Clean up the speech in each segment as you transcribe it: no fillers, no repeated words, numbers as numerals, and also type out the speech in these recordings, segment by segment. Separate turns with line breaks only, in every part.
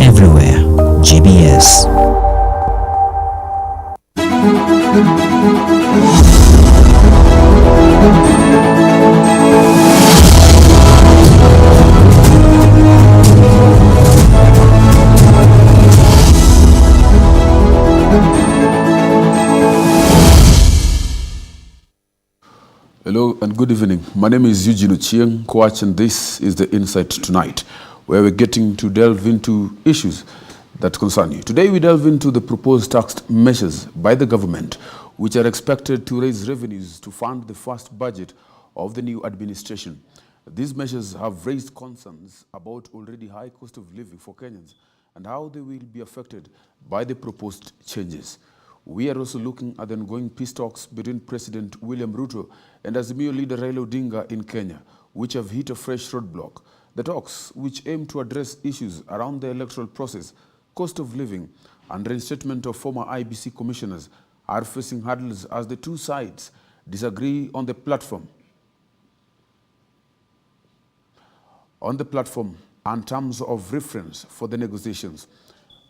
Everywhere, GBS.
Hello and good evening. My name is Eugene Ochieng Coach, and this is the Insight Tonight, where we're getting to delve into issues that concern you. Today we delve into the proposed tax measures by the government, which are expected to raise revenues to fund the first budget of the new administration. These measures have raised concerns about already high cost of living for Kenyans and how they will be affected by the proposed changes. We are also looking at the ongoing peace talks between President William Ruto and Azimio leader Raila Odinga in Kenya, which have hit a fresh roadblock. The talks, which aim to address issues around the electoral process, cost of living, and reinstatement of former IBC commissioners, are facing hurdles as the two sides disagree on the platform and terms of reference for the negotiations.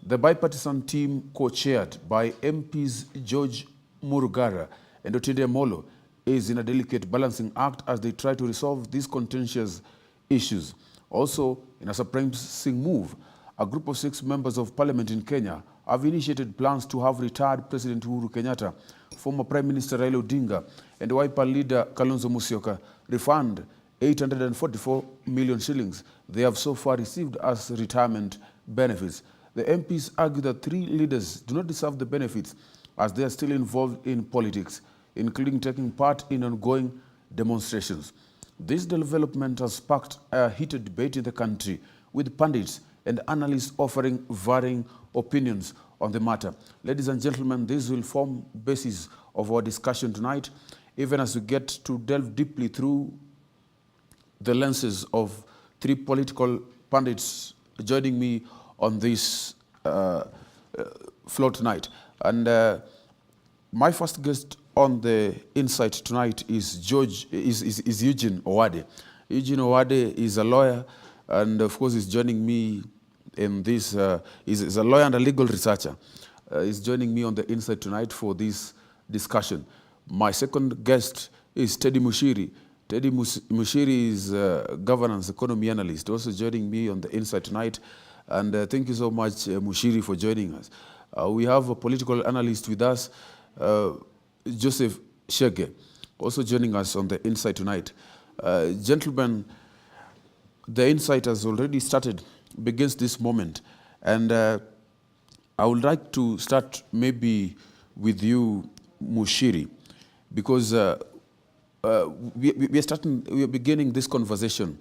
The bipartisan team, co-chaired by MPs George Murugara and Otinde Molo, is in a delicate balancing act as they try to resolve these contentious issues. Also, in a surprising move, a group of 6 members of parliament in Kenya have initiated plans to have retired President Uhuru Kenyatta, former Prime Minister Raila Odinga, and Wiper leader Kalonzo Musyoka refund 844 million shillings they have so far received as retirement benefits. The MPs argue that 3 leaders do not deserve the benefits as they are still involved in politics, including taking part in ongoing demonstrations. This development has sparked a heated debate in the country, with pundits and analysts offering varying opinions on the matter. Ladies and gentlemen, this will form basis of our discussion tonight, even as we get to delve deeply through the lenses of 3 political pundits joining me on this floor tonight. And my first guest on the Insight tonight is Eugene Owade. Eugene Owade is a lawyer, and of course is joining me in this, is a lawyer and a legal researcher. Is joining me on the Insight tonight for this discussion. My second guest is Teddy Mushiri. Teddy Mushiri is a governance economy analyst, also joining me on the Insight tonight. And thank you so much, Mushiri, for joining us. We have a political analyst with us, Joseph Shege, also joining us on the Insight tonight. Gentlemen, the Insight has already started, begins this moment. And I would like to start maybe with you, Mushiri, because we are beginning this conversation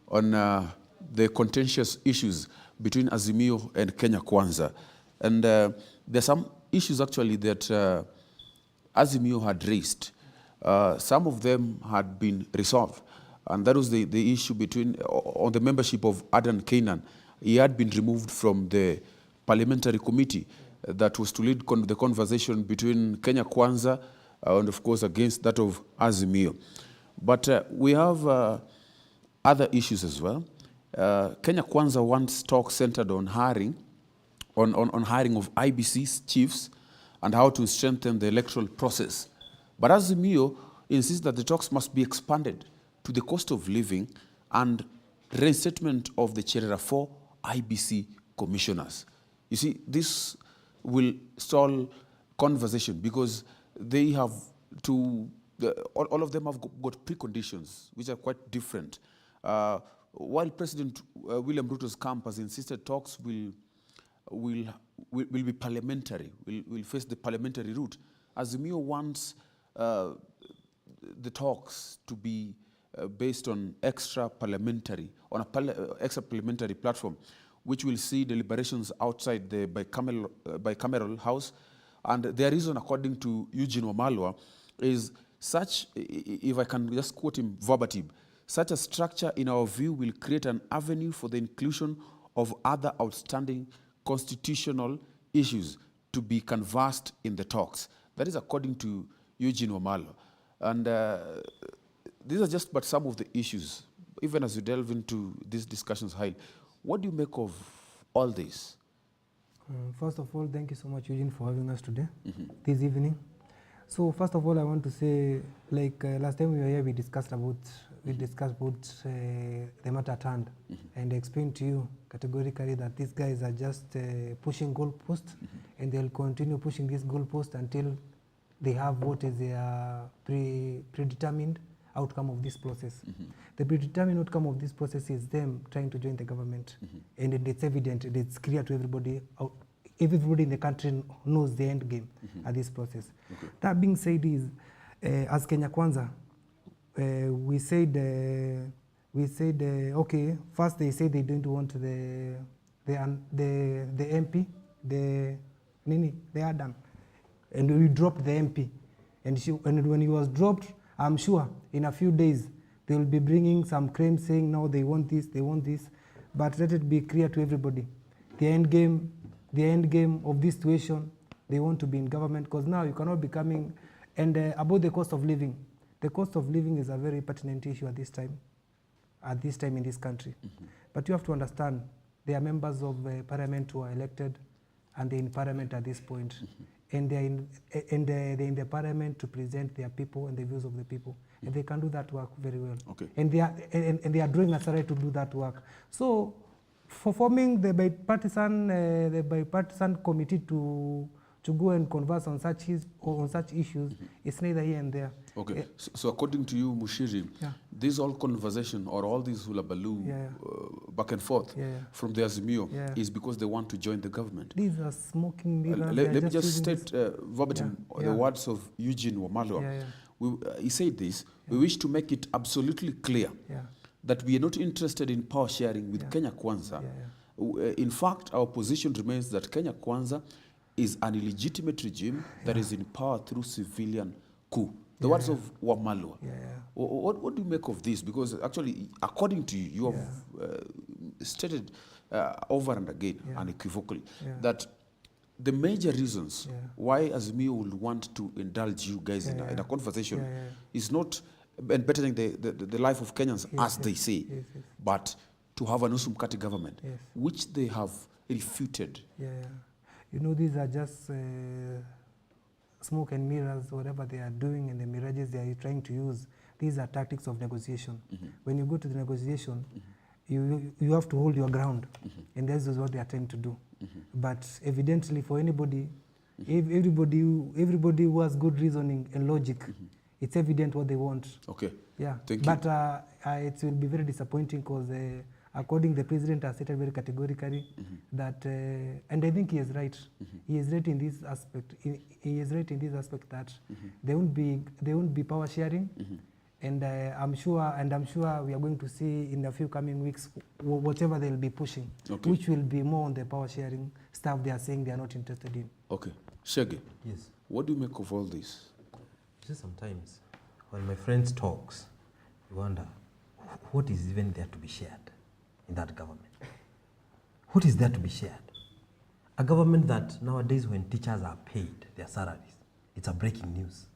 on the contentious issues between Azimio and Kenya Kwanza. And there are some issues actually that Azimio had raised. Some of them had been resolved. And that was the issue on the membership of Adan Keynan. He had been removed from the parliamentary committee that was to lead the conversation between Kenya Kwanza and of course against that of Azimio. But we have other issues as well. Kenya Kwanza wants talk centered on hiring of IBC's chiefs and how to strengthen the electoral process. But Azimio insists that the talks must be expanded to the cost of living and reinstatement of the Cherera 4 IBC commissioners. You see, this will stall conversation because they have all of them have got preconditions which are quite different. While President William Ruto's camp has insisted talks will be parliamentary, will face the parliamentary route, Azimio wants the talks to be based on extra parliamentary platform, which will see deliberations outside the bicameral house. And their reason, according to Eugene Wamalwa, is such, if I can just quote him verbatim, such a structure, in our view, will create an avenue for the inclusion of other outstanding constitutional issues to be canvassed in the talks. That is according to Eugene Wamalwa. And these are just but some of the issues. Even as you delve into these discussions, Hail, what do you make of all this?
First of all, thank you so much, Eugene, for having us today, this evening. So first of all, I want to say, like last time we were here, we discussed about the matter at hand, and I explained to you categorically that these guys are just pushing goalposts, and they'll continue pushing this goalpost until they have what is their predetermined outcome of this process. The predetermined outcome of this process is them trying to join the government, and it's evident, it's clear to everybody. Everybody in the country knows the end game at this process. That being said, is as Kenya Kwanza, we said okay. First, they said they don't want the MP, the Adam, and we dropped the MP, and when he was dropped, I'm sure in a few days they will be bringing some claims saying no, they want this, but let it be clear to everybody, the end game of this situation, they want to be in government, because now you cannot be coming. And about the cost of living is a very pertinent issue at this time in this country. But you have to understand, there are members of parliament who are elected, and they're in parliament at this point, and they're in the parliament to present their people and the views of the people, and they can do that work very well. And they are drawing a salary to do that work. So for forming the bipartisan committee to go and converse on such issues, it's neither here and there.
Okay. So according to you, Mushiri, this all conversation or all this hullabaloo back and forth from the Azimio is because they want to join the government.
These are smoking mirrors.
Let me just state verbatim the words of Eugene Wamalwa. He said this: we wish to make it absolutely clear that we are not interested in power sharing with Kenya Kwanza. In fact, our position remains that Kenya Kwanza is an illegitimate regime that is in power through civilian coup. The words of Wamalwa. What do you make of this? Because actually, according to you, you have stated over and again, unequivocally, that the major reasons why Azimio will want to indulge you guys in a conversation is not bettering the life of Kenyans, as they say, but to have an Nusu Mkati government, which they have refuted.
You know, these are just smoke and mirrors, whatever they are doing, and the mirages they are trying to use. These are tactics of negotiation. When you go to the negotiation, you have to hold your ground, and this is what they are trying to do. But evidently, for anybody, everybody who has good reasoning and logic, it's evident what they want.
Okay.
Thank you. But it will be very disappointing, because according the president has stated very categorically that, and I think he is right. He is right in this aspect. He is right in this aspect that there won't be power sharing, and I'm sure we are going to see in a few coming weeks whatever they'll be pushing, which will be more on the power sharing stuff they are saying they are not interested in.
Okay, Shege.
Yes.
What do you make of all this?
Sometimes when my friends talks, you wonder what is even there to be shared in that government. What is there to be shared? A government that nowadays, when teachers are paid their salaries, it's a breaking news.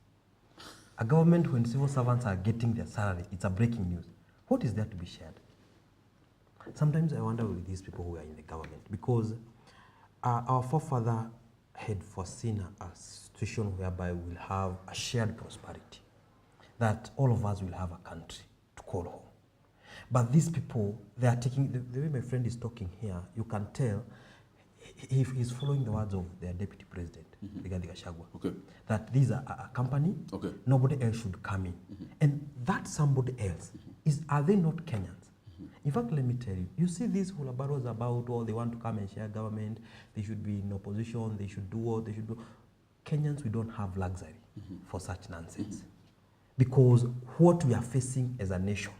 A government when civil servants are getting their salary, it's a breaking news. What is there to be shared? Sometimes I wonder with these people who are in the government, because our forefather had foreseen a situation whereby we'll have a shared prosperity, that all of us will have a country to call home. But these people, they are taking, the way my friend is talking here, you can tell he's following the words of their deputy president, Rigathi Gachagua, that these are a company, nobody else should come in. And that somebody else, are they not Kenyans? In fact, let me tell you, you see these hulabaros about, oh, they want to come and share government, they should be in opposition, they should do what they should do. Kenyans, we don't have luxury for such nonsense. Because what we are facing as a nation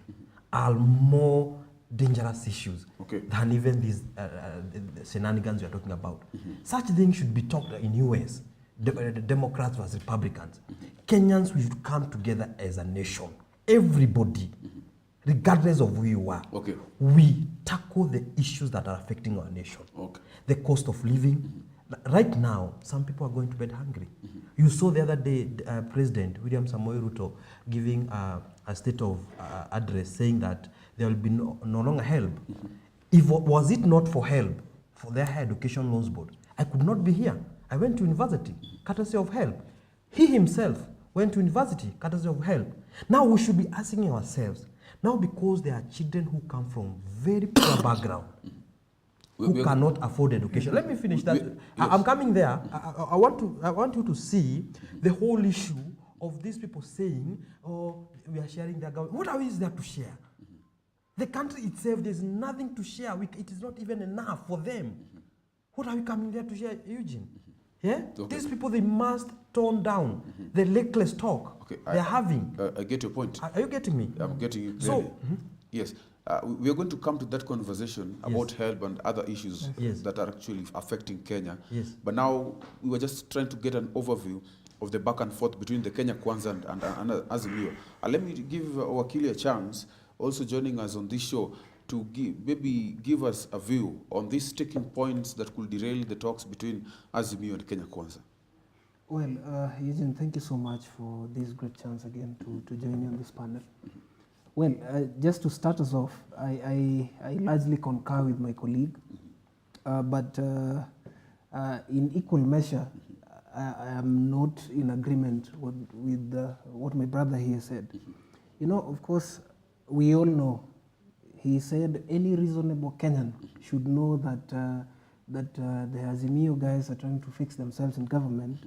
are more dangerous issues than even these the shenanigans we are talking about. Such things should be talked in US, the Democrats versus Republicans. Kenyans, we should come together as a nation. Everybody, regardless of who you are, we tackle the issues that are affecting our nation. The cost of living, Right now, some people are going to bed hungry. You saw the other day President William Samoei Ruto giving a state of address saying that there will be no longer help. If was it not for help for their higher education loans board, I could not be here. I went to university, courtesy of help. He himself went to university, courtesy of help. Now we should be asking ourselves, now because there are children who come from very poor background, who cannot afford education. Let me finish that. I'm coming there. I want you to see the whole issue of these people saying, oh, we are sharing their government. What is there to share? The country itself, there's nothing to share. It is not even enough for them. What are we coming there to share, Eugene? Yeah? Okay. These people, they must tone down the reckless talk they're having.
I get your point.
Are you getting me?
I'm getting you. So, yes. We are going to come to that conversation about help and other issues that are actually affecting Kenya.
Yes.
But now we were just trying to get an overview of the back and forth between the Kenya Kwanza and Azimio. Let me give Wakili a chance, also joining us on this show, to give us a view on these sticking points that could derail the talks between Azimio and Kenya Kwanza.
Well, Eugene, thank you so much for this great chance again to join you on this panel. Well, just to start us off, I largely concur with my colleague, but in equal measure, I am not in agreement with what my brother here said. You know, of course, we all know, he said any reasonable Kenyan should know that the Azimio guys are trying to fix themselves in government.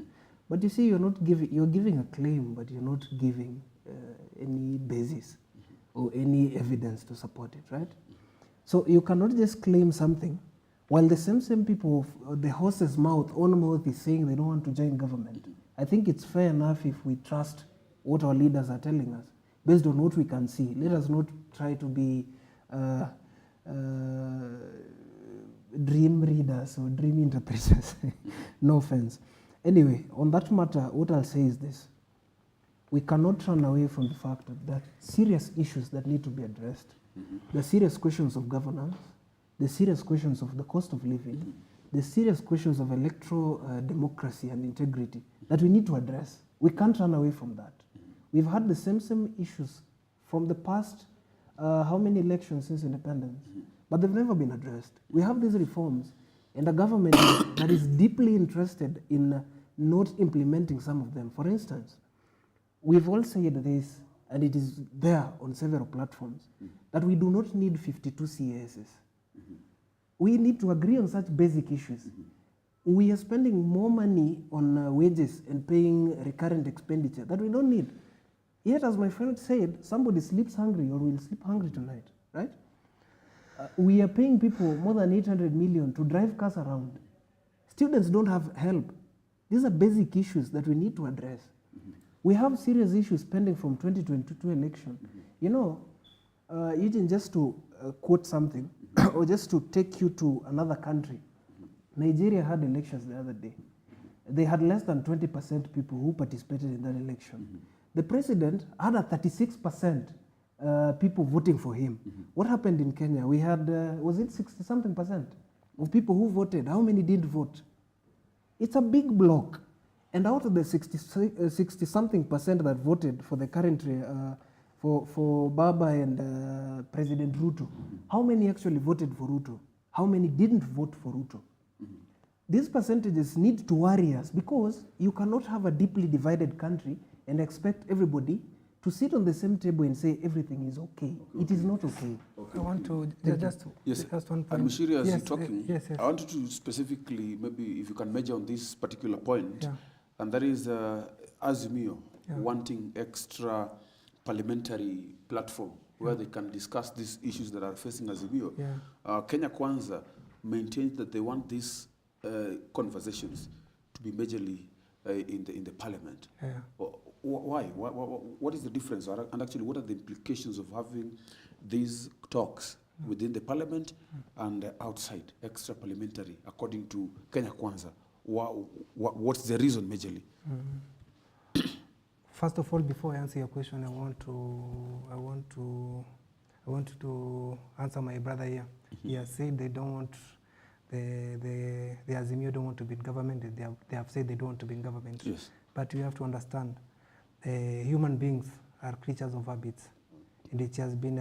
But you see, you're giving a claim, but you're not giving any basis or any evidence to support it, right? So you cannot just claim something while the same people, the horse's mouth, own mouth is saying they don't want to join government. I think it's fair enough if we trust what our leaders are telling us based on what we can see. Let us not try to be dream readers or dream interpreters. No offense. Anyway, on that matter, what I'll say is this. We cannot run away from the fact that there are serious issues that need to be addressed. The serious questions of governance, the serious questions of the cost of living, the serious questions of electoral democracy and integrity that we need to address. We can't run away from that. We've had the same issues from the past, how many elections since independence, but they've never been addressed. We have these reforms, and a government that is deeply interested in not implementing some of them. For instance, we've all said this, and it is there on several platforms, that we do not need 52 CASs. We need to agree on such basic issues. We are spending more money on wages and paying recurrent expenditure that we don't need. Yet, as my friend said, somebody sleeps hungry or will sleep hungry tonight, right? We are paying people more than 800 million to drive cars around. Students don't have help. These are basic issues that we need to address. We have serious issues pending from 2022 election. You know, Eugene, just to quote something, or just to take you to another country, Nigeria had elections the other day. They had less than 20% people who participated in that election. The president had a 36% people voting for him. What happened in Kenya? We had, was it 60-something% of people who voted? How many didn't vote? It's a big block. And out of the 60-something% that voted for the current, for Baba and President Ruto, how many actually voted for Ruto? How many didn't vote for Ruto? These percentages need to worry us because you cannot have a deeply divided country and expect everybody to sit on the same table and say everything is okay. It is not okay. I want to just one point.
And Mushiri, as you're talking, I wanted to specifically, maybe if you can measure on this particular point, and that is Azimio wanting extra parliamentary platform where they can discuss these issues that are facing Azimio. Kenya Kwanza maintains that they want these conversations to be majorly in the parliament. Why? What is the difference? And actually, what are the implications of having these talks within the parliament and outside, extra parliamentary, according to Kenya Kwanza? What's the reason majorly?
First of all, before I answer your question, I want to answer my brother here. He has said they don't the Azimio don't want to be in government. They have said they don't want to be in government.
Yes.
But you have to understand, human beings are creatures of habits. And it has been,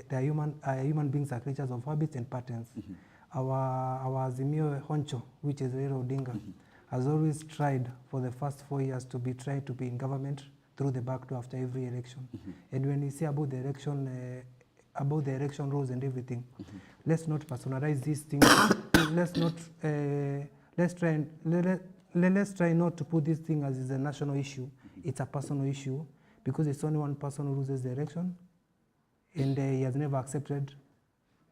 human beings are creatures of habits and patterns. Our Azimio Honcho, which is Raila Odinga, has always tried for the first 4 years to be in government through the back door after every election. And when you say about the election rules and everything, let's not personalize these things. Let's try not to put this thing as is a national issue. It's a personal issue because it's only one person who loses the election, and he has never accepted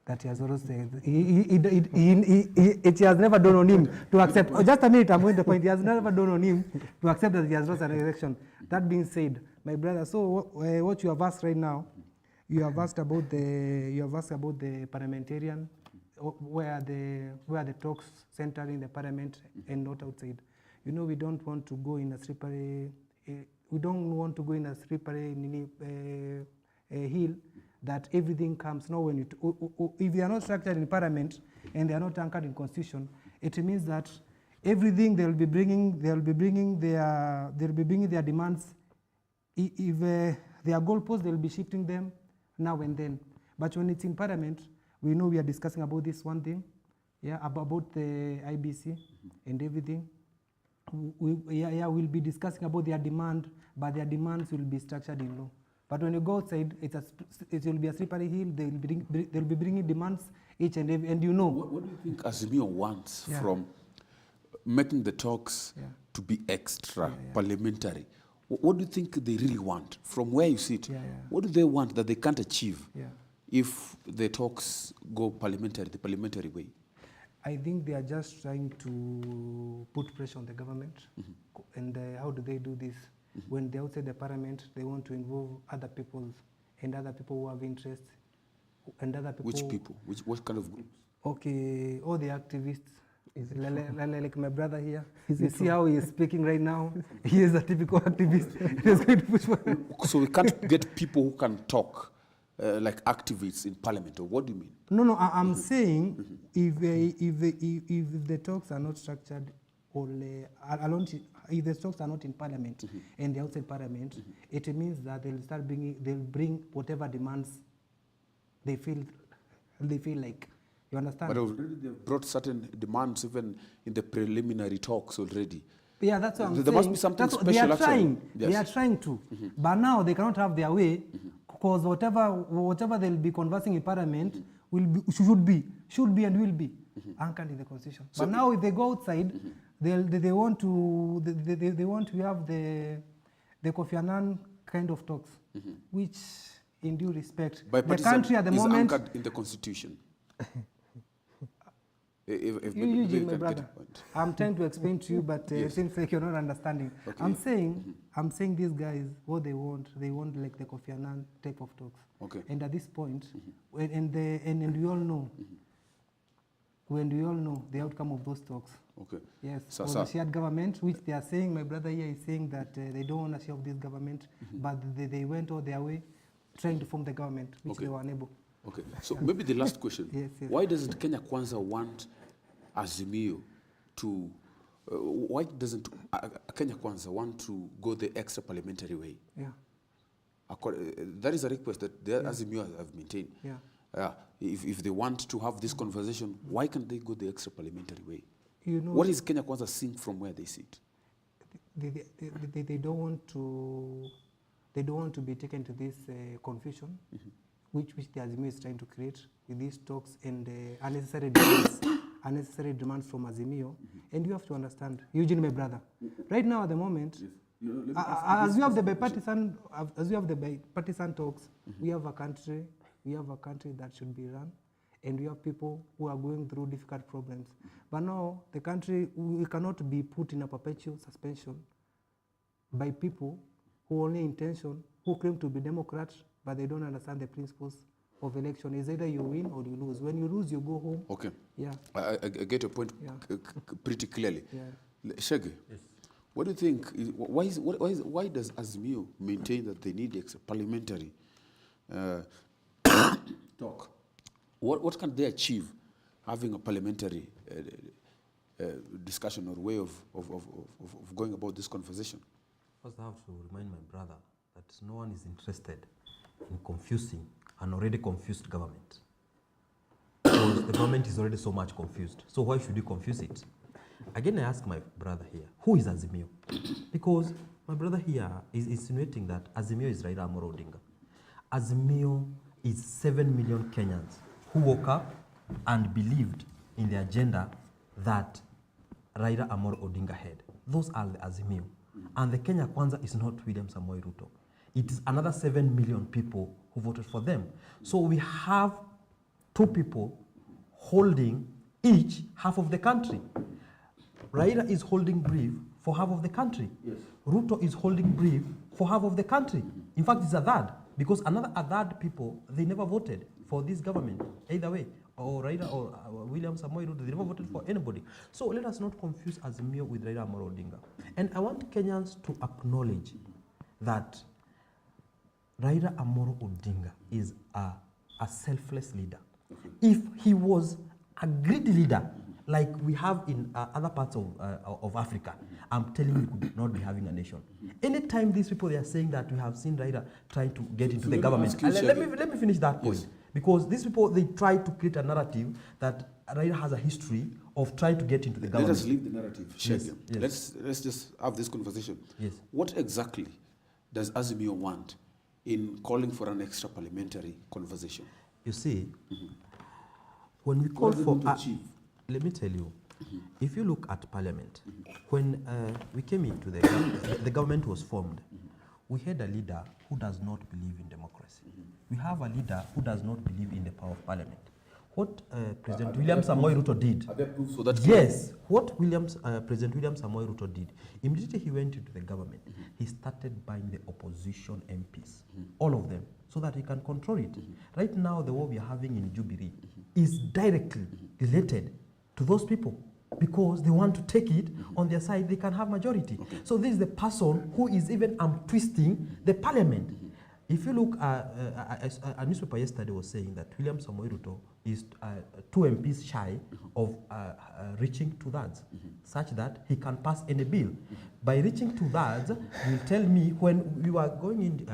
that he has always said it has never dawned on him to accept. Oh, just a minute, I'm going to point. It has never dawned on him to accept that he has lost an election. That being said, my brother, so what you have asked right now, you have asked about the parliamentarian, where the talks center in the parliament and not outside. You know, we don't want to go in a slippery. We don't want to go in a slippery hill that everything comes. No, when if they are not structured in parliament and they are not anchored in constitution, it means that everything they'll be bringing their demands. If their goalposts, they'll be shifting them now and then. But when it's in parliament, we know we are discussing about this one thing, yeah, about the IBC and everything. We'll be discussing about their demand, but their demands will be structured in law. But when you go outside, it will be a slippery hill. They'll be bringing demands each and every, and you know.
What do you think Azimio wants from making the talks to be extra parliamentary? What do you think they really want from where you sit? What do they want that they can't achieve if the talks go the parliamentary way?
I think they are just trying to put pressure on the government. And how do they do this? When they're outside the parliament, they want to involve other people and other people who have interest. And other people.
Which people? What kind of groups?
Okay, all the activists. Like my brother here. You see how he is speaking right now? He is a typical activist. He's going to push for him.
So we can't get people who can talk like activists in parliament, or what do you mean?
No, I'm saying if the talks are not structured if the talks are not in parliament and they're outside parliament, it means that they'll bring whatever demands they feel like. You understand?
But already they've brought certain demands even in the preliminary talks already.
Yeah, that's what I'm saying.
There must be something special.
They are trying. Yes. They are trying to. But now they cannot have their way because whatever they'll be conversing in parliament should be and will be anchored in the constitution. So but now if they go outside, they want to have the Kofi Annan kind of talks, which, in due respect, the country at the moment
is anchored in the constitution.
My brother, I'm trying to explain to you, but it seems like you're not understanding. Okay. I'm saying these guys, what they want like the Kofi Annan type of talks.
Okay.
And at this point, and we all know, the outcome of those talks.
Okay.
Yes, for the shared government, which they are saying, my brother here is saying that they don't want to share of this government, but they went all their way trying to form the government, which they were unable.
Okay, so maybe the last question.
Yes.
Why doesn't Kenya Kwanza want Azimio to, why doesn't Kenya Kwanza want to go the extra parliamentary way?
Yeah.
That is a request that the Azimio have maintained.
Yeah.
If they want to have this conversation, why can't they go the extra parliamentary way?
You know,
what is Kenya Kwanza seeing from where they sit?
They don't want to be taken to this confusion, which the Azimio is trying to create with these talks and unnecessary demands from Azimio. And you have to understand, Eugene, my brother, right now at the moment, as we have the bipartisan talks, we have a country that should be run, and we have people who are going through difficult problems. But now the country, we cannot be put in a perpetual suspension by people who claim to be Democrats, but they don't understand the principles of election. Is either you win or you lose. When you lose, you go home.
Okay.
Yeah.
I get your point pretty clearly.
Yeah.
Shege, what do you think? Why does Azimio maintain that they need extra parliamentary talk? What can they achieve having a parliamentary discussion or way of going about this conversation?
First, I have to remind my brother that no one is interested in confusing an already confused government. Because the government is already so much confused. So why should you confuse it? Again, I ask my brother here, who is Azimio? Because my brother here is insinuating that Azimio is Raila Amolo Odinga. Azimio is 7 million Kenyans who woke up and believed in the agenda that Raila Amolo Odinga had. Those are the Azimio. And the Kenya Kwanza is not William Samoei Ruto. It is another 7 million people who voted for them. So we have two people holding each half of the country. Raila is holding brief for half of the country.
Yes.
Ruto is holding brief for half of the country. In fact, it's a third, because another third people, they never voted for this government, either way, or Raila or William Samoei Ruto, they never voted for anybody. So let us not confuse Azimio with Raila Amolo Odinga. And I want Kenyans to acknowledge that Raila Amolo Odinga is a selfless leader. If he was a greedy leader, like we have in other parts of Africa, I'm telling you, we could not be having a nation. Anytime these people, they are saying that we have seen Raila trying to get into the government. Let me finish that point. Yes. Because these people, they try to create a narrative that Raila has a history of trying to get into the government.
Let us leave the narrative.
Yes. Yes.
Let's just have this conversation.
Yes.
What exactly does Azimio want in calling for an extra parliamentary conversation?
You see, when we call for... let me tell you, if you look at parliament, when we came into the government was formed, we had a leader who does not believe in democracy. We have a leader who does not believe in the power of parliament. What President William Samoei Ruto did,
Are there proofs for that?
yes, what President William Samoei Ruto did, immediately he went into the government, he started buying the opposition MPs, all of them, so that he can control it. Right now, the war we are having in Jubilee is directly related to those people, because they want to take it on their side, they can have majority. So this is the person who is even twisting the parliament. If you look, a newspaper yesterday was saying that William Samoei Ruto is 2 MPs shy of reaching 2/3, such that he can pass any bill. By reaching 2/3, you tell me when we were going in,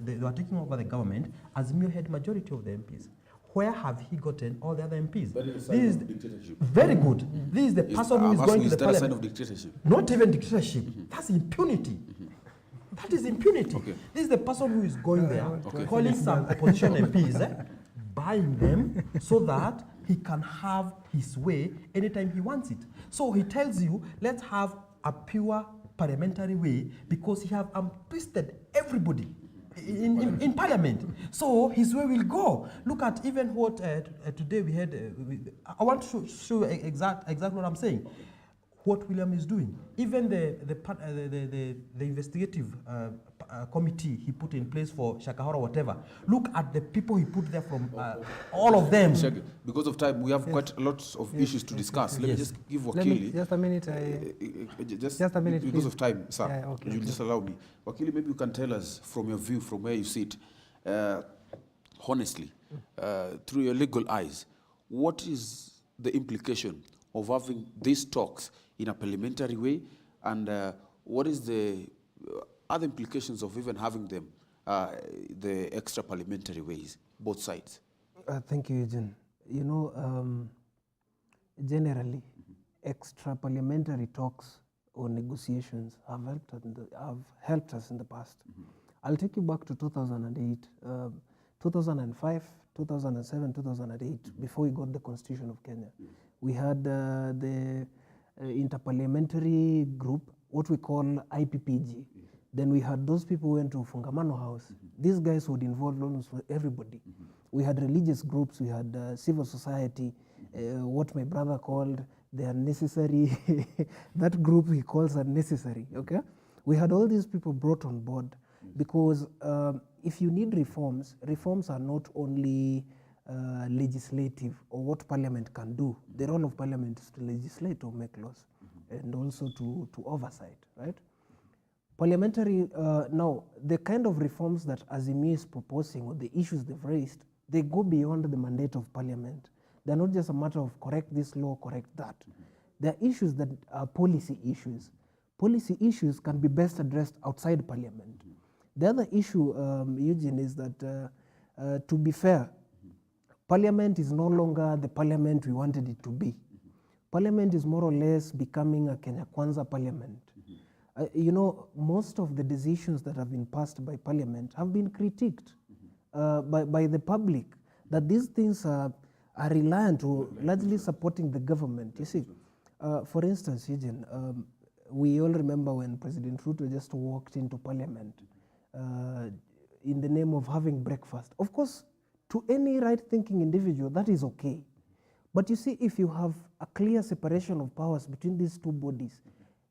they were taking over the government, Azimio had majority of the MPs. Where have he gotten all the other MPs?
This is dictatorship.
Very good. This is the person who is going to the parliament.
Is that a sign of dictatorship?
Not even dictatorship. That's impunity. That is impunity.
Okay.
This is the person who is going there, calling some opposition MPs, buying them so that he can have his way anytime he wants it. So he tells you, let's have a pure parliamentary way, because he have twisted everybody in parliament. So his way will go. Look at even what today we had. I want to show you exactly what I'm saying. What William is doing. Even the investigative committee he put in place for Shakahola, whatever. Look at the people he put there from all of them.
Because of time, we have quite a lot of issues to discuss. Let me just give Wakili.
Just a minute. Just a minute,
because
please.
of time, sir.
Yeah, okay,
You'll just allow me. Wakili, maybe you can tell us from your view, from where you sit, honestly, through your legal eyes, what is the implication of having these talks in a parliamentary way, and what is the other implications of even having them the extra parliamentary ways, both sides?
Thank you, Eugene. You know, generally, extra parliamentary talks or negotiations have helped us in the past. I'll take you back to 2008, 2005, 2007, 2008, before we got the Constitution of Kenya. We had the interparliamentary group, what we call IPPG. Then we had those people who went to Fungamano House. These guys would involve almost everybody. We had religious groups, we had civil society, what my brother called the unnecessary, that group he calls unnecessary, okay? We had all these people brought on board because if you need reforms, reforms are not only legislative or what parliament can do. The role of parliament is to legislate or make laws and also to oversight, right? Parliamentary, now, the kind of reforms that Azimio is proposing or the issues they've raised, they go beyond the mandate of parliament. They're not just a matter of correct this law, correct that. There are issues that are policy issues. Policy issues can be best addressed outside Parliament. The other issue, Eugene, is that to be fair, Parliament is no longer the Parliament we wanted it to be. Parliament is more or less becoming a Kenya Kwanza Parliament. You know, most of the decisions that have been passed by Parliament have been critiqued by the public, that these things are reliant or largely supporting the government. You see, for instance, Eugene, we all remember when President Ruto just walked into Parliament in the name of having breakfast. Of course, to any right-thinking individual, that is okay. But you see, if you have a clear separation of powers between these two bodies,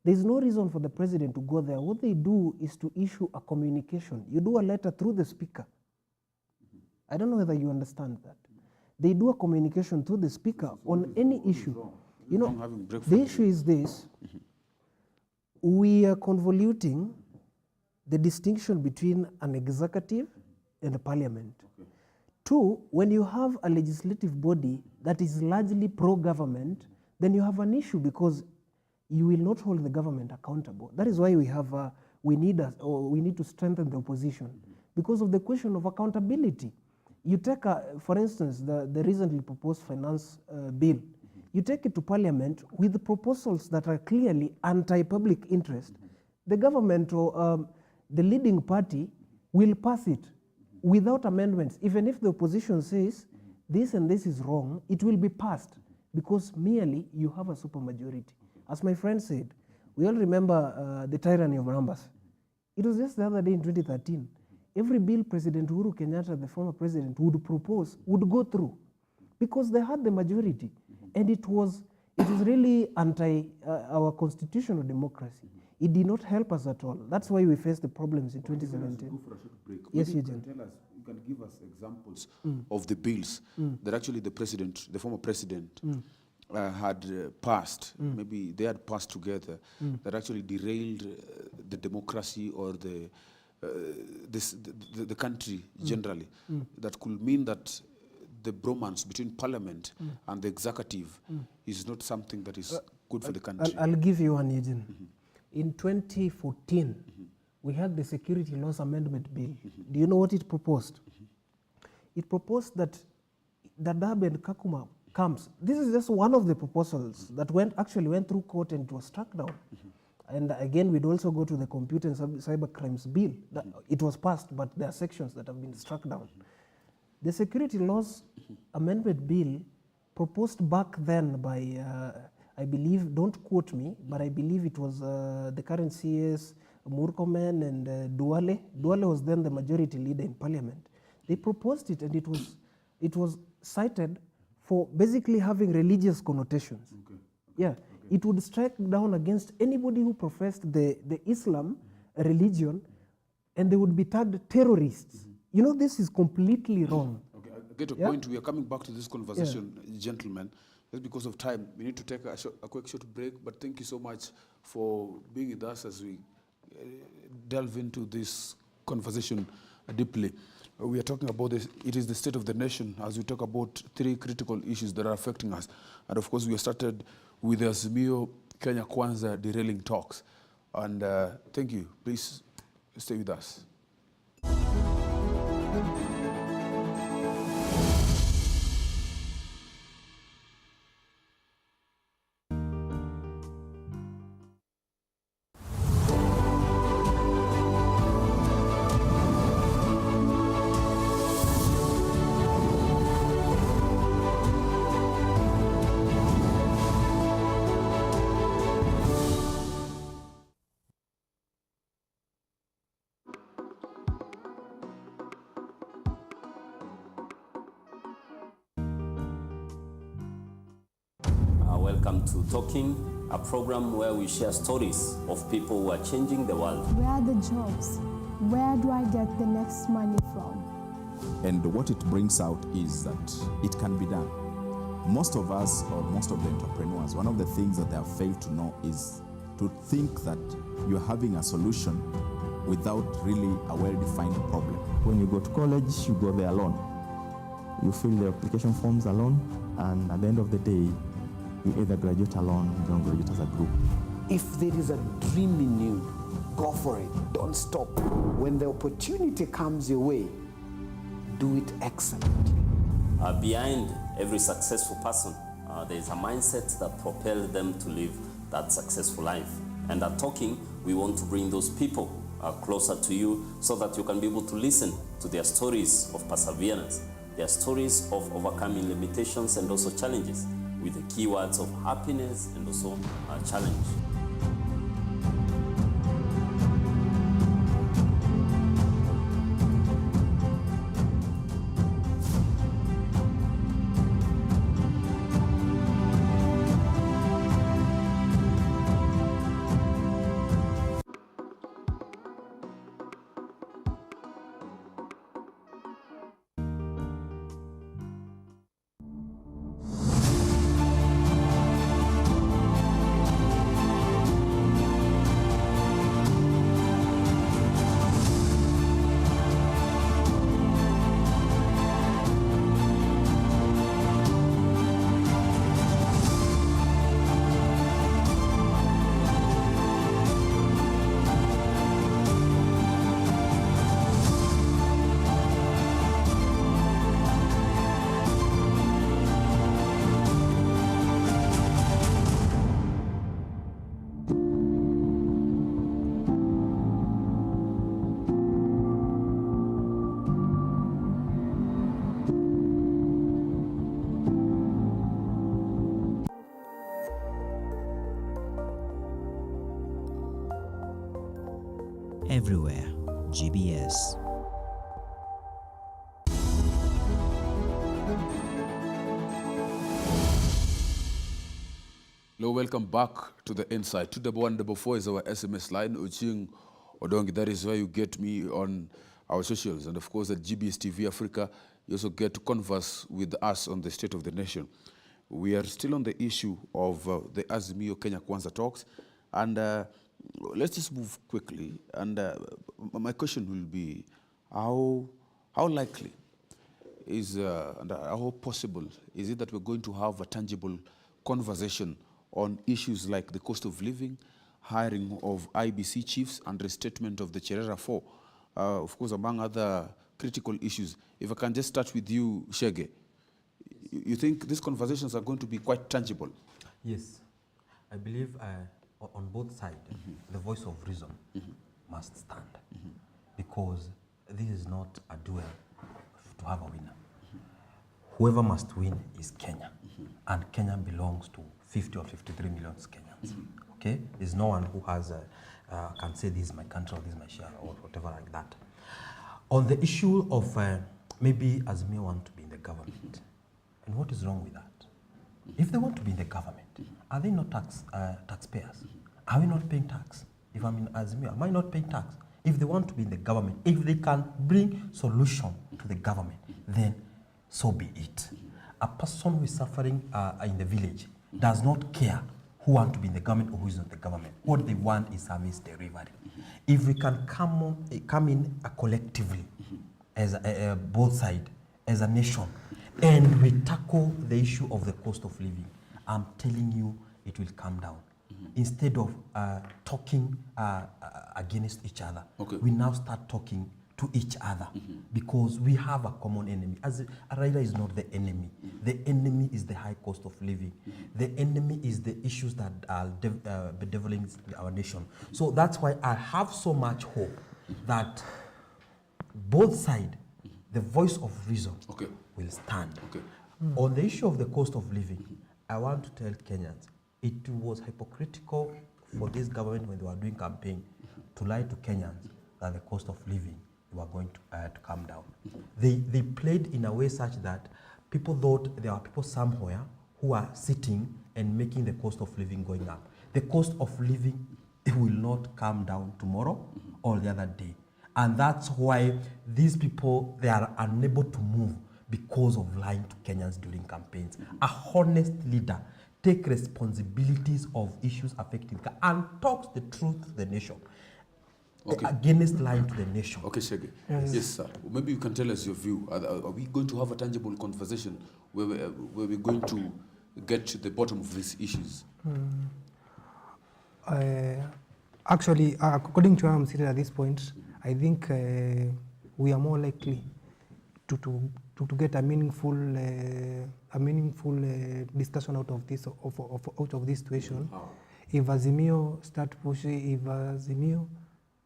there is no reason for the president to go there. What they do is to issue a communication. You do a letter through the speaker. I don't know whether you understand that. They do a communication through the speaker on any issue. You know, the issue is this. We are convoluting the distinction between an executive and a parliament.
Okay.
Two, when you have a legislative body that is largely pro-government, then you have an issue because you will not hold the government accountable. That is why we have we need to strengthen the opposition because of the question of accountability. You take, for instance, the recently proposed finance bill. You take it to Parliament with proposals that are clearly anti-public interest. The government or the leading party will pass it without amendments. Even if the opposition says this and this is wrong, it will be passed because merely you have a supermajority. As my friend said, we all remember the tyranny of numbers. It was just the other day in 2013. Every bill President Uhuru Kenyatta, the former president, would propose would go through because they had the majority. And it was really anti our constitutional democracy. It did not help us at all. That's why we faced the problems in 2017.
Go for a short break.
Yes,
Maybe
Eugene.
you can give us examples of the bills that actually the president, the former president, had passed. Maybe they had passed together that actually derailed the democracy or the country generally. That could mean that the bromance between parliament and the executive is not something that is good for the country.
I'll give you one, Eugene. In 2014, we had the Security Laws Amendment Bill. Do you know what it proposed? It proposed that Dadaab and Kakuma camps, this is just one of the proposals that actually went through court and it was struck down. And again, we'd also go to the Computer and Cyber Crimes Bill. It was passed, but there are sections that have been struck down. The Security Laws Amendment Bill proposed back then by, I believe, don't quote me, but I believe it was the current CS, Murkomen and Duale. Duale was then the majority leader in parliament. They proposed it and it was cited for basically having religious connotations.
Okay.
Yeah, okay. It would strike down against anybody who professed the Islam religion and they would be tagged terrorists. You know, this is completely wrong.
Okay, I get a point. We are coming back to this conversation, gentlemen. Just because of time, we need to take a quick short break, but thank you so much for being with us as we delve into this conversation deeply. We are talking about this, it is the state of the nation as we talk about three critical issues that are affecting us. And of course, we started with the Azimio Kenya Kwanza derailing talks. And thank you. Please stay with us.
Welcome to Talking, a program where we share stories of people who are changing the world.
Where are the jobs? Where do I get the next money from?
And what it brings out is that it can be done. Most of us, or most of the entrepreneurs, one of the things that they have failed to know is to think that you're having a solution without really a well-defined problem.
When you go to college, you go there alone. you fill the application forms alone, and at the end of the day, you either graduate alone or you don't graduate as a group.
If there is a dream in you, go for it. Don't stop. When the opportunity comes your way, do it excellently.
Behind every successful person, there is a mindset that propels them to live that successful life. And at Talking, we want to bring those people closer to you so that you can be able to listen to their stories of perseverance, their stories of overcoming limitations and also challenges, with the keywords of happiness and also challenge.
Everywhere, GBS.
Hello, welcome back to the Inside. 21144 is our SMS line. Uching Odongi, that is where you get me on our socials. And of course, at GBS TV Africa, you also get to converse with us on the state of the nation. We are still on the issue of the Azimio Kenya Kwanza talks. And let's just move quickly. And my question will be, how likely is, and how possible is it that we're going to have a tangible conversation on issues like the cost of living, hiring of IBC chiefs, and restatement of the Cherera 4, of course, among other critical issues. If I can just start with you, Shege, you think these conversations are going to be quite tangible?
Yes. I believe on both sides, the voice of reason must stand, because this is not a duel to have a winner. Whoever must win is Kenya, and Kenya belongs to 50 or 53 million Kenyans. Okay, there's no one who has can say this is my country or this is my share or whatever like that. On the issue of maybe Azimio want to be in the government, and what is wrong with that? If they want to be in the government, are they not taxpayers? Are we not paying tax? If I'm in Azimio, am I not paying tax? If they want to be in the government, if they can bring solution to the government, then so be it. A person who is suffering in the village does not care who wants to be in the government or who is not the government. What they want is service delivery. If we can come in collectively as both sides, as a nation, and we tackle the issue of the cost of living, I'm telling you, it will come down. Instead of talking against each other, we now start talking to each other, because we have a common enemy. As Raila is not the enemy. The enemy is the high cost of living. The enemy is the issues that are bedeviling our nation. So that's why I have so much hope that both sides, the voice of reason will stand. On the issue of the cost of living, I want to tell Kenyans, it was hypocritical for this government when they were doing campaign to lie to Kenyans that the cost of living were going to come down. They played in a way such that people thought there are people somewhere who are sitting and making the cost of living going up. The cost of living will not come down tomorrow or the other day. And that's why these people, they are unable to move because of lying to Kenyans during campaigns. A honest leader take responsibilities of issues affecting and talks the truth to the nation.
Okay.
against lying to the nation.
Okay, Shege. Yes, sir. Maybe you can tell us your view. Are we going to have a tangible conversation where we're going to get to the bottom of these issues?
Actually, according to where I'm sitting at this point, I think we are more likely to get a meaningful discussion out of this out of this situation. If Azimio start pushing, if Azimio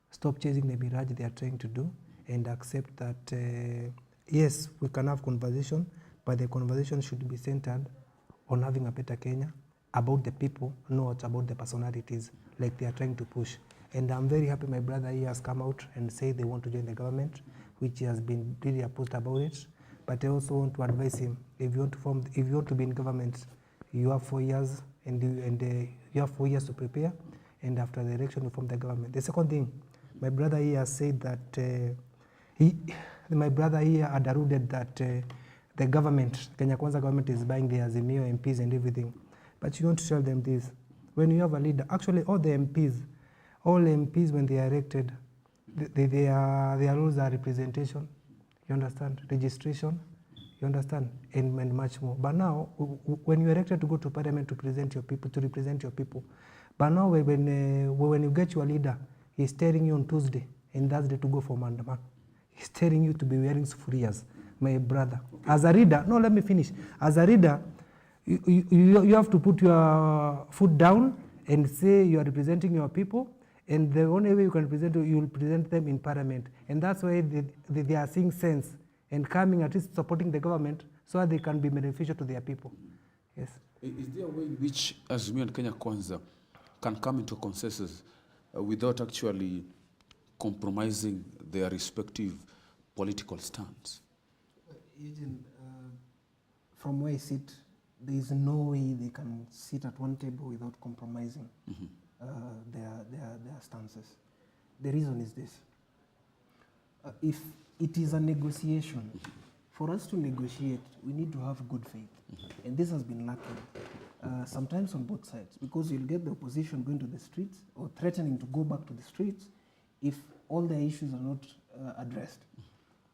stop chasing the mirage they are trying to do, and accept that yes, we can have conversation, but the conversation should be centered on having a better Kenya, about the people, not about the personalities like they are trying to push. And I'm very happy my brother here has come out and said they want to join the government, which he has been really opposed about it. But I also want to advise him, if you want to be in government, you have 4 years, and you have 4 years to prepare, and after the election you form the government. The second thing, my brother here said that my brother here had alluded that the government, Kenya Kwanza government, is buying the Azimio MPs and everything. But you don't tell them this. When you have a leader, actually all MPs when they are elected, their roles are representation, you understand, registration, you understand, and much more. But now, when you're elected to go to parliament to represent your people, but now when you get your leader, he's telling you on Tuesday and Thursday to go for Mandaman. He's telling you to be wearing sufurias, my brother. As a reader, no, let me finish. As a reader, you have to put your foot down and say you are representing your people, and the only way you can represent, you will present them in parliament. And that's why they are seeing sense and coming, at least supporting the government, so that they can be beneficial to their people. Yes.
Is there a way in which Azimio and Kenya Kwanza can come into consensus without actually compromising their respective political stands?
Eugene, from where I sit, there is no way they can sit at one table without compromising their stances. The reason is this. If it is a negotiation, for us to negotiate, we need to have good faith. And this has been lacking sometimes on both sides, because you'll get the opposition going to the streets or threatening to go back to the streets if all their issues are not addressed.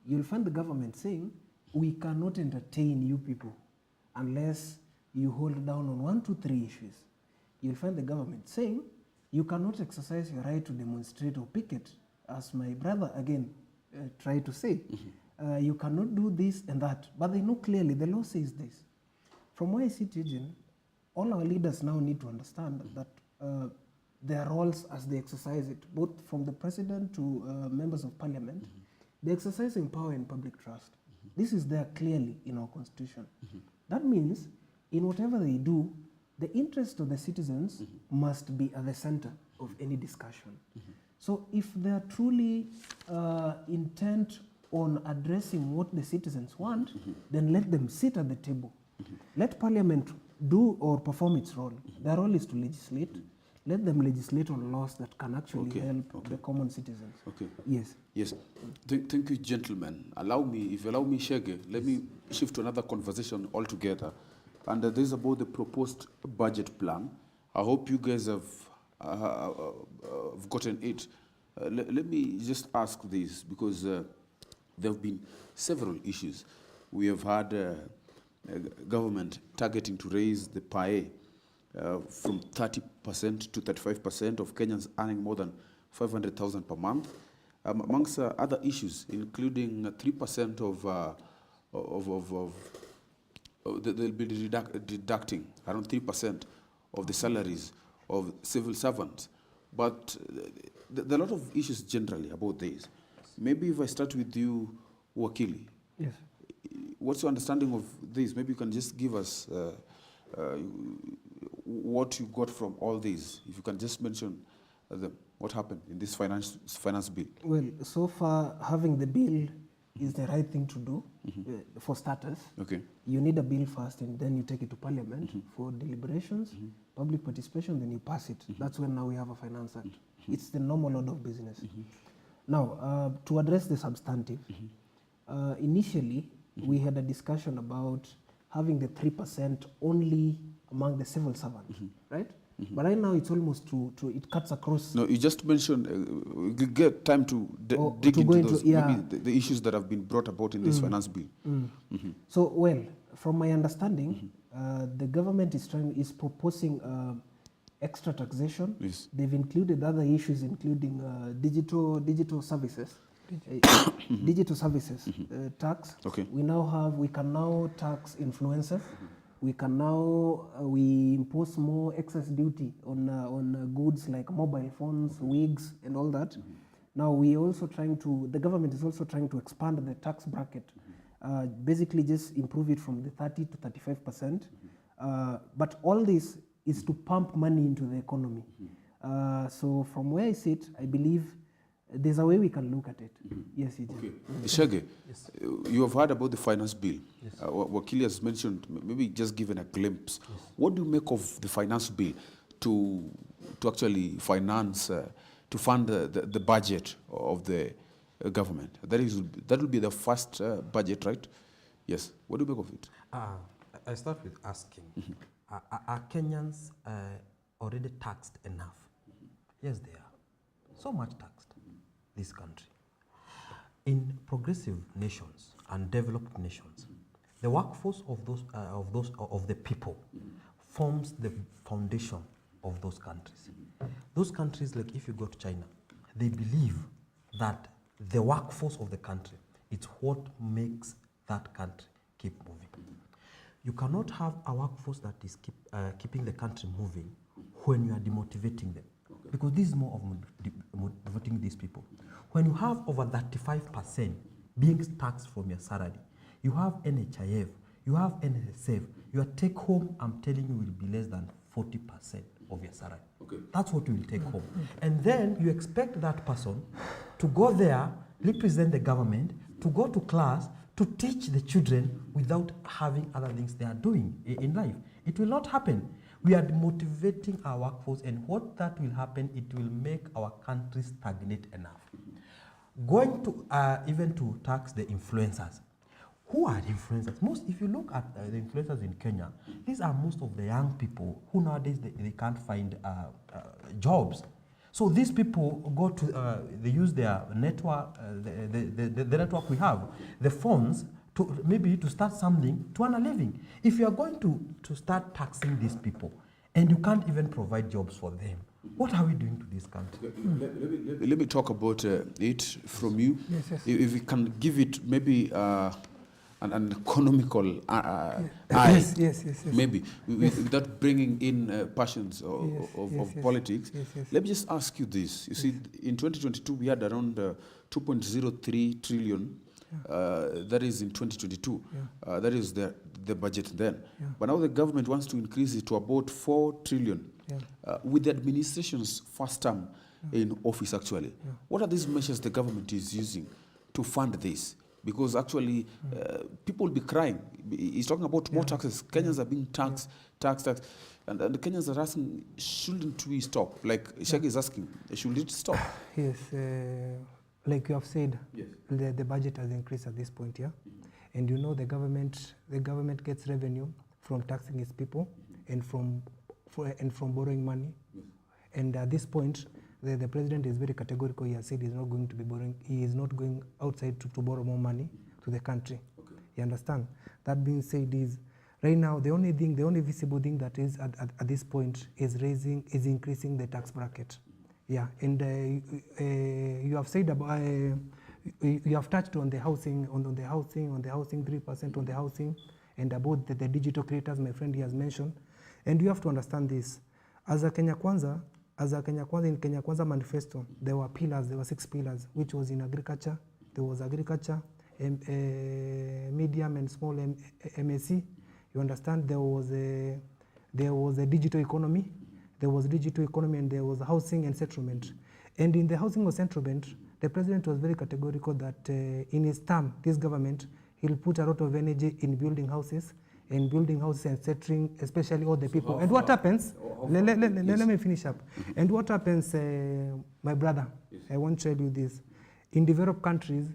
You'll find the government saying, we cannot entertain you people unless you hold down on 1, 2, 3 issues. You'll find the government saying, you cannot exercise your right to demonstrate or picket, as my brother again tried to say. You cannot do this and that. But they know clearly, the law says this. From where I sit, Eugene, all our leaders now need to understand that their roles as they exercise it, both from the president to members of parliament, they're exercising power in public trust. This is there clearly in our constitution. That means in whatever they do, the interest of the citizens must be at the center of any discussion. So if they are truly intent on addressing what the citizens want, then let them sit at the table. Let parliament do or perform its role. Their role is to legislate. Let them legislate on laws that can actually help the common citizens. Yes.
Yes. Thank you, gentlemen. If you allow me, Shege, let me shift to another conversation altogether. And this is about the proposed budget plan. I hope you guys have gotten it. Let me just ask this, because there have been several issues. We have had government targeting to raise the PAE from 30% to 35% of Kenyans earning more than 500,000 per month, amongst other issues, including 3% they'll be deducting around 3% of the salaries of civil servants. But there are a lot of issues generally about this. Maybe if I start with you, Wakili.
Yes.
What's your understanding of this? Maybe you can just give us what you got from all these. If you can just mention what happened in this finance bill.
Well, so far, having the bill is the right thing to do. For starters.
Okay.
You need a bill first, and then you take it to parliament for deliberations, public participation, then you pass it. That's when now we have a finance act. It's the normal order of business. Now, to address the substantive, initially, we had a discussion about having the 3% only among the civil servants, right? But right now it's almost it cuts across.
No, you just mentioned we get time to dig into those maybe the issues that have been brought about in this finance bill.
So, well, from my understanding, the government is proposing extra taxation.
Yes.
They've included other issues, including digital services. Digital services tax.
Okay.
We can now tax influencers. We can now we impose more excess duty on goods like mobile phones, wigs, and all that. Now the government is also trying to expand the tax bracket, basically just improve it from the 30 to 35%. But all this is to pump money into the economy. So from where I sit, I believe there's a way we can look at it. Yes, it is.
Shege, you have heard about the finance bill. Yes. Wakili has mentioned, maybe just given a glimpse. Yes. What do you make of the finance bill to actually finance, to fund the budget of the government? That will be the first budget, right? Yes. What do you make of it?
I start with asking, are Kenyans already taxed enough? Yes, they are. So much taxed. This country. In progressive nations and developed nations, the workforce of the people forms the foundation of those countries. Those countries, like if you go to China, they believe that the workforce of the country is what makes that country keep moving. You cannot have a workforce that is keeping the country moving when you are demotivating them. Because this is more of motivating these people. When you have over 35% being taxed from your salary, you have NHIF, you have NSSF, your take home, I'm telling you, will be less than 40% of your salary. Okay. That's what you will take home. And then you expect that person to go there, represent the government, to go to class, to teach the children without having other things they are doing in life. It will not happen. We are demotivating our workforce, and what that will happen, it will make our country stagnate enough. Going to even to tax the influencers. Who are influencers? If you look at the influencers in Kenya, these are most of the young people who nowadays they can't find jobs. So these people go to, they use their network, the network we have, the phones, to start something, to earn a living. If you are going to start taxing these people, and you can't even provide jobs for them, what are we doing to this country?
Let me talk about it from you.
Yes.
If we can give it maybe an economical eye,
yes.
maybe, without bringing in passions of politics.
Yes.
Let me just ask you this. You see, in 2022, we had around 2.03 trillion. That is in 2022. That is the budget then. But now the government wants to increase it to about 4 trillion. With the administration's first term in office, actually. What are these measures the government is using to fund this? Because actually, people will be crying. He's talking about more taxes. Kenyans are being taxed. And the Kenyans are asking, shouldn't we stop? Like Shagi is asking, should it stop?
Yes. Like you have said, the budget has increased at this point, and you know the government gets revenue from taxing its people and from borrowing money, and at this point, the president is very categorical. He has said he's not going to be borrowing. He is not going outside to borrow more money to the country. Okay. You understand? That being said, is right now the only visible thing that is at this point is increasing the tax bracket. Yeah, and you have said about you have touched on the housing, on the housing 3% on the housing, and about the digital creators. My friend he has mentioned, and you have to understand this. As a Kenya Kwanza in Kenya Kwanza manifesto, there were 6 pillars, which was in agriculture. There was agriculture, medium and small MSC. You understand? There was a digital economy. There was digital economy, and there was housing and settlement. And in the housing and settlement, the president was very categorical that in his term, this government, he'll put a lot of energy in building houses and settling, especially all the people. And what happens? Let me finish up. And what happens, my brother? I want to tell you this: in developed countries,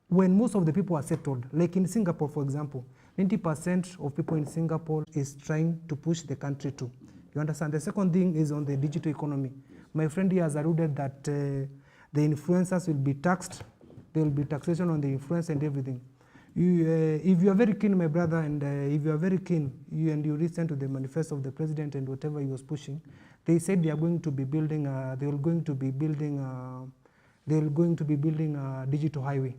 when most of the people are settled, like in Singapore, for example, 90% of people in Singapore is trying to push the country to. You understand? The second thing is on the digital economy. My friend here has alluded that the influencers will be taxed. There will be taxation on the influence and everything. If you are very keen, my brother, and if you are very keen, you listen to the manifesto of the president and whatever he was pushing, they said they are going to be building. They are going to be building a digital highway.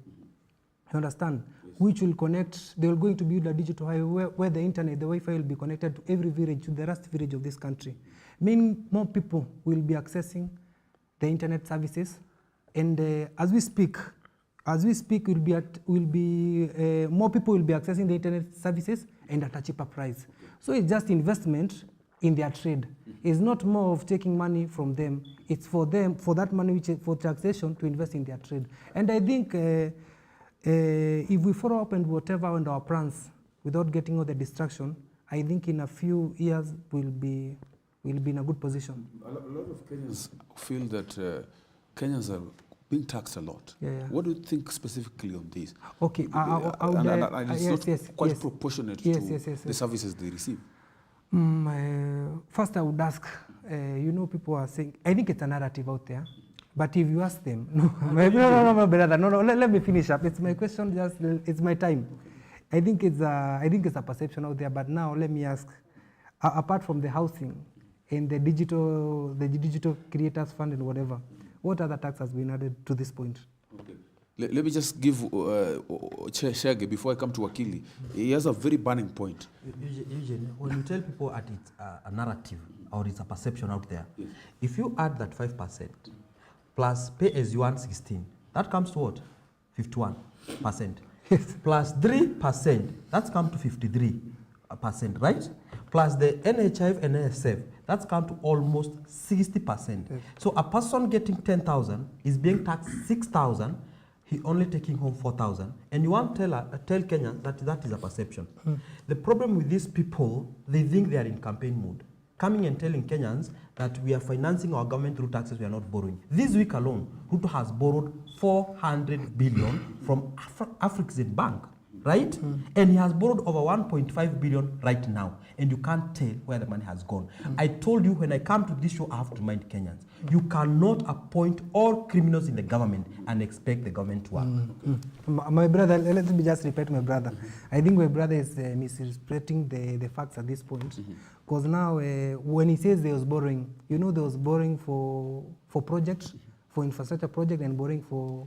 You understand? Yes. Which will connect. They are going to build a digital highway where the internet, the Wi-Fi will be connected to every village, to the last village of this country. Meaning more people will be accessing the internet services, and as we speak, more people will be accessing the internet services and at a cheaper price. So it's just investment in their trade. It's not more of taking money from them. It's for them, for that money which is for taxation, to invest in their trade. And I think if we follow up and whatever on our plans without getting all the distraction, I think in a few years we'll be in a good position.
A lot of Kenyans feel that Kenyans are being taxed a lot.
Yeah.
What do you think specifically on this?
Okay,
it's not quite proportionate to the services they receive.
First, I would ask, people are saying, I think it's a narrative out there, but if you ask them, no, brother, no, let me finish up. It's my question, it's my time. I think it's a perception out there, but now let me ask, apart from the housing and the digital creators fund and whatever, what other tax has been added to this point?
Okay. Let me just give Shege before I come to Wakili. He has a very burning point.
Eugene, when you tell people that it's a narrative or it's a perception out there,
yes.
If you add that 5% plus pay as you earn 16, that comes to what? 51%.
Yes.
Plus 3%, that's come to 53%, right? Plus the NHIF and NSF, that's come to almost 60%. Yes. So a person getting 10,000 is being taxed 6,000, he only taking home 4,000, and you want to tell Kenyans that is a perception. The problem with these people, they think they are in campaign mode, coming and telling Kenyans that we are financing our government through taxes, we are not borrowing. This week alone, Ruto has borrowed 400 billion from Afrexim Bank, right? And he has borrowed over 1.5 billion right now, and you can't tell where the money has gone. I told you when I come to this show, I have to remind Kenyans, you cannot appoint all criminals in the government and expect the government to work.
My brother, let me just repeat my brother. I think my brother is misinterpreting the facts at this point. Because now, when he says there was borrowing, there was borrowing for projects, for infrastructure project, and borrowing for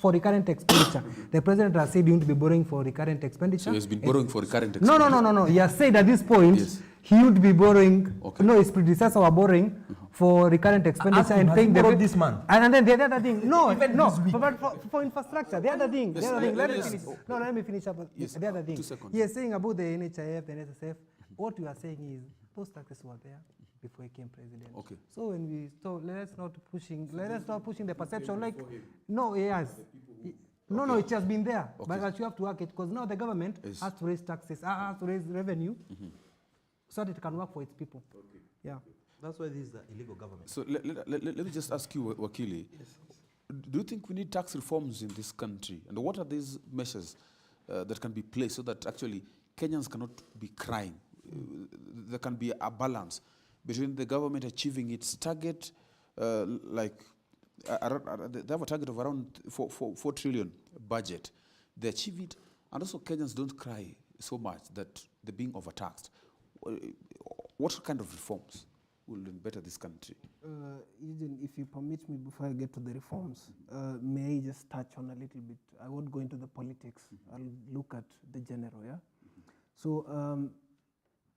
recurrent expenditure. The president has said he won't be borrowing for recurrent expenditure.
So he has been borrowing for recurrent expenditure?
No. He has said at this point, yes, he would be borrowing, his predecessor were borrowing for recurrent expenditure and paying the
this month.
And then the other thing, but for infrastructure, the other thing, let me finish up.
Yes,
the other thing,
2 seconds.
he is saying about the NHIF, the NSSF, what we are saying is those taxes were there before he became president.
Okay.
So when let's not pushing the perception like, no, yes. No, it has been there, but you have to work it, because now the government has to raise taxes, has to raise revenue, so that it can work for its people.
Okay.
Yeah.
That's why this is the illegal government.
So let me just ask you, Wakili, do you think we need tax reforms in this country? And what are these measures that can be placed so that actually Kenyans cannot be crying? There can be a balance between the government achieving its target, they have a target of around 4 trillion budget. They achieve it, and also Kenyans don't cry so much that they're being overtaxed. What kind of reforms will better this country?
Eugene, if you permit me, before I get to the reforms, may I just touch on a little bit? I won't go into the politics. I'll look at the general, yeah? So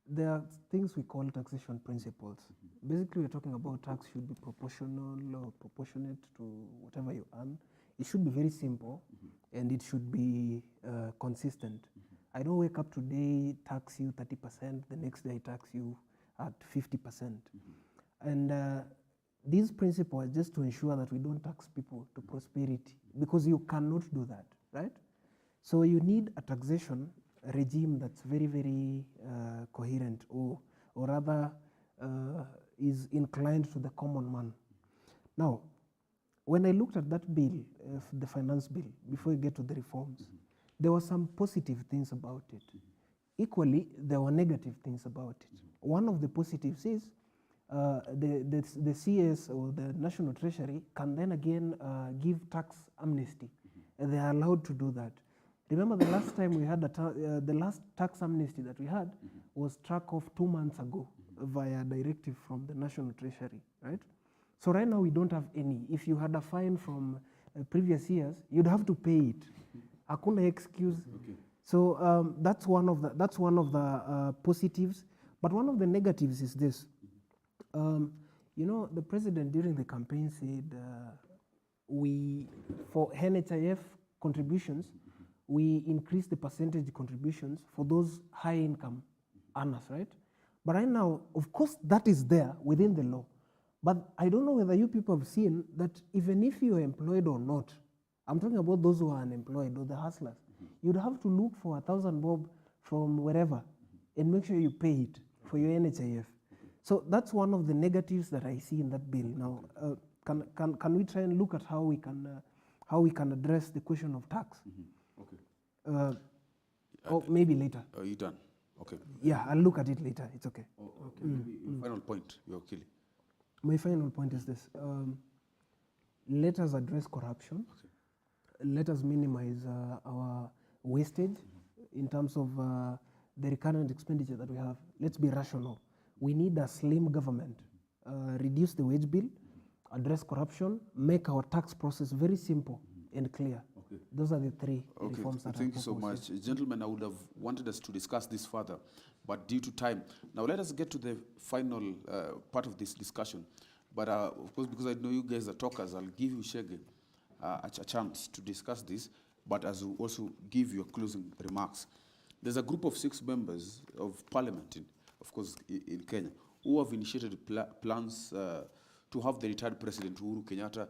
there are things we call taxation principles. Basically, we're talking about tax should be proportional or proportionate to whatever you earn. It should be very simple, and it should be consistent. I don't wake up today, tax you 30%, the next day I tax you at 50%. And these principles are just to ensure that we don't tax people to prosperity, because you cannot do that, right? So you need a taxation regime that's very, very coherent, or rather is inclined to the common man. Now, when I looked at that bill, the finance bill, before we get to the reforms, there were some positive things about it. Equally, there were negative things about it. One of the positives is the CS or the National Treasury can then again give tax amnesty. They are allowed to do that. Remember the last time we had the last tax amnesty that we had was struck off 2 months ago via directive from the National Treasury, right? So right now we don't have any. If you had a fine from previous years, you'd have to pay it. Hakuna excuse.
Okay.
So that's one of the positives. But one of the negatives is this. You know, the president during the campaign said for NHIF contributions, we increase the percentage contributions for those high income earners, right? But right now, of course, that is there within the law. But I don't know whether you people have seen that even if you're employed or not, I'm talking about those who are unemployed or the hustlers, you'd have to look for 1,000 bob from wherever and make sure you pay it for your NHIF. So that's one of the negatives that I see in that bill. Now, can we try and look at how we can address the question of tax?
Okay.
Or maybe later.
Are you done? Okay.
Yeah, I'll look at it later. It's okay.
Okay. Final point, you're killing.
My final point is this. Let us address corruption.
Okay.
Let us minimize our wastage in terms of the recurrent expenditure that we have. Let's be rational. We need a slim government. Reduce the wage bill, address corruption, make our tax process very simple and clear.
Okay.
Those are the three reforms that
Thank you so much. Gentlemen, I would have wanted us to discuss this further, but due to time. Now let us get to the final part of this discussion. But of course, because I know you guys are talkers, I'll give you, Shege, a chance to discuss this, but as you also give your closing remarks. There's a group of 6 members of parliament, of course, in Kenya, who have initiated plans to have the retired President Uhuru Kenyatta,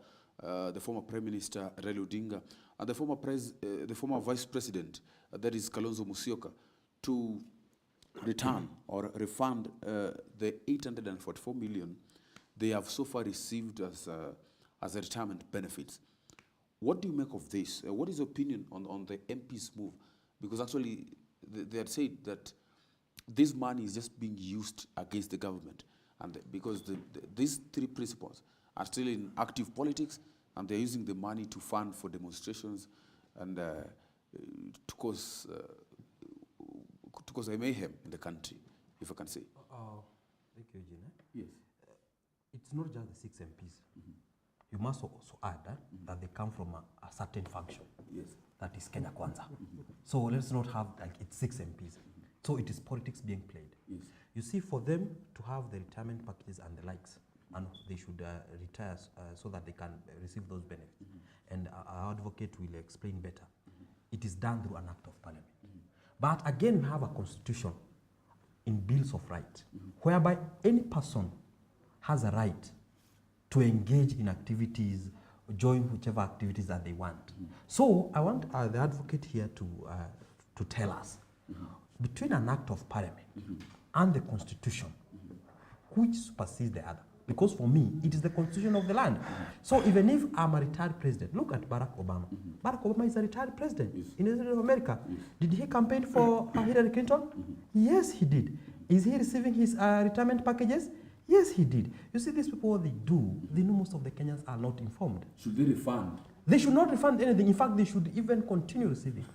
the former Prime Minister Raila Odinga, and the former Vice President, that is Kalonzo Musyoka, to return or refund the 844 million they have so far received as a retirement benefits. What do you make of this? What is your opinion on the MP's move? Because actually, they had said that this money is just being used against the government, and because these 3 principals are still in active politics, and they're using the money to fund for demonstrations and to cause a mayhem in the country, if I can say.
Thank you, Eugene.
Yes.
It's not just the 6 MPs. You must also add that they come from a certain function.
Yes.
That is Kenya Kwanza. So let's not have like it's 6 MPs. So it is politics being played.
Yes.
You see, for them to have the retirement packages and the likes, and they should retire so that they can receive those benefits. And our advocate will explain better. It is done through an act of parliament. But again, we have a constitution in bills of right, whereby any person has a right to engage in activities, join whichever activities that they want. So I want the advocate here to tell us, between an act of parliament and the constitution, which supersedes the other? Because for me, it is the constitution of the land. So even if I'm a retired president, look at Barack Obama. Barack Obama is a retired president in the United States of America. Did he campaign for Hillary Clinton? Yes, he did. Is he receiving his retirement packages? Yes, he did. You see, these people, what they do, they know most of the Kenyans are not informed.
Should they refund?
They should not refund anything. In fact, they should even continue receiving.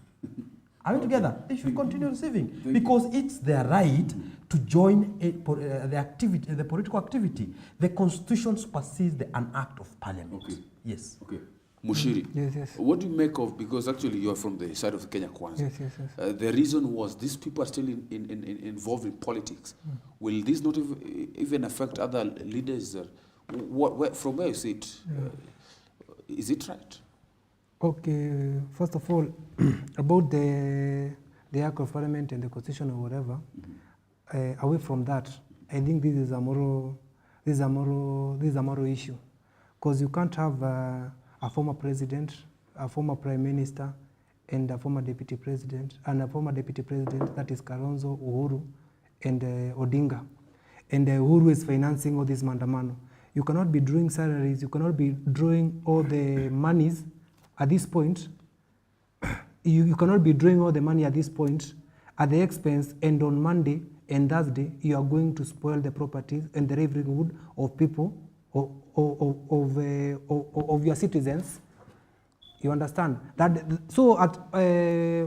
Are we together? They should continue receiving because it's their right to join the political activity. The constitution supersedes an act of parliament.
Okay.
Yes.
Okay. Mushiri,
Yes.
what do you make of, because actually you are from the side of Kenya Kwanza.
Yes.
The reason was these people are still involved in politics. Will this not even affect other leaders? From where you see it, is it right?
Okay, first of all, about the Act of Parliament and the Constitution or whatever, away from that, I think this is a moral issue, because you can't have a former president, a former prime minister, and a former deputy president, and a former deputy president, that is Kalonzo, Uhuru, and Odinga. And Uhuru is financing all this mandamano. You cannot be drawing salaries, you cannot be drawing all the monies at this point you cannot be drawing all the money at this point at the expense, and on Monday and Thursday you are going to spoil the properties and the livelihood of people, of your citizens. You understand that? So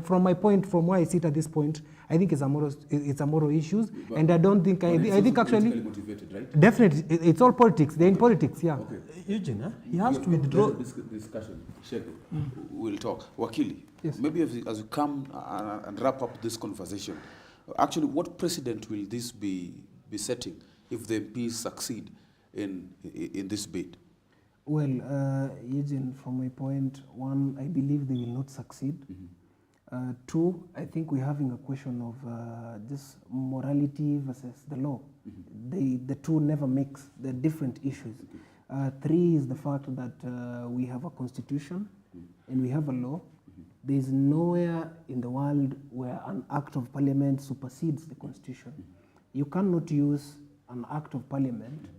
from my point, from where I sit at this point, I think it's a moral issues, but, and I don't think I think actually
motivated, right?
Definitely it's all politics. They're in politics, yeah.
Okay. Eugene, he has to withdraw
this discussion. Sheikh, we'll talk. Wakili,
yes.
Maybe as we come and wrap up this conversation, actually, what precedent will this be setting if the MPs succeed in this bid?
Well, Eugene, from my point, one, I believe they will not succeed. Two, I think we're having a question of this morality versus the law. The two never mix. They're different issues. Three is the fact that we have a constitution and we have a law. There is nowhere in the world where an act of parliament supersedes the constitution. You cannot use an act of parliament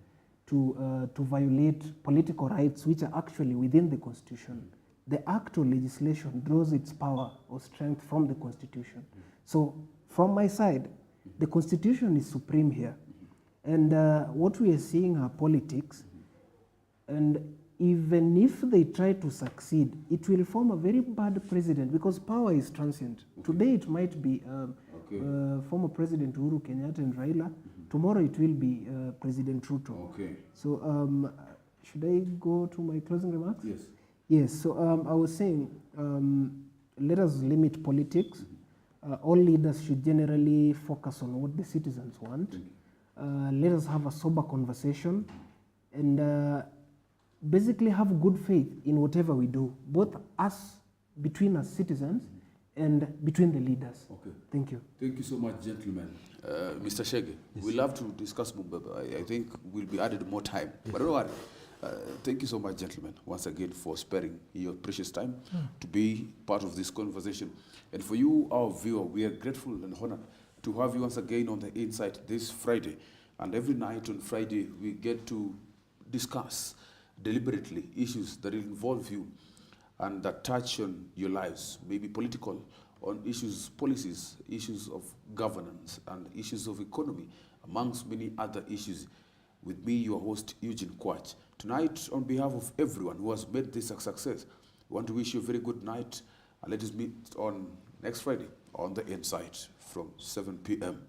to violate political rights which are actually within the constitution. The act of legislation draws its power or strength from the constitution. So from my side, the constitution is supreme here. And what we are seeing are politics. And even if they try to succeed, it will form a very bad precedent because power is transient. Today it might be former President Uhuru Kenyatta and Raila. Tomorrow it will be President Ruto.
Okay.
So should I go to my closing remarks?
Yes.
Yes, so I was saying, let us limit politics. All leaders should generally focus on what the citizens want. Let us have a sober conversation and basically have good faith in whatever we do, both us, between us citizens, and between the leaders.
Okay.
Thank you.
Thank you so much, gentlemen. Mr. Shege, yes. We'll have to discuss Mumbaba. I think we'll be added more time. Yes. But don't worry. Thank you so much, gentlemen, once again for sparing your precious time to be part of this conversation. And for you, our viewer, we are grateful and honored to have you once again on The Insight this Friday. And every night on Friday, we get to discuss deliberately issues that involve you and that touch on your lives, maybe political, on issues, policies, issues of governance, and issues of economy, amongst many other issues. With me, your host, Eugene Kwach. Tonight, on behalf of everyone who has made this a success, we want to wish you a very good night, and let us meet on next Friday on The Insight from 7 p.m.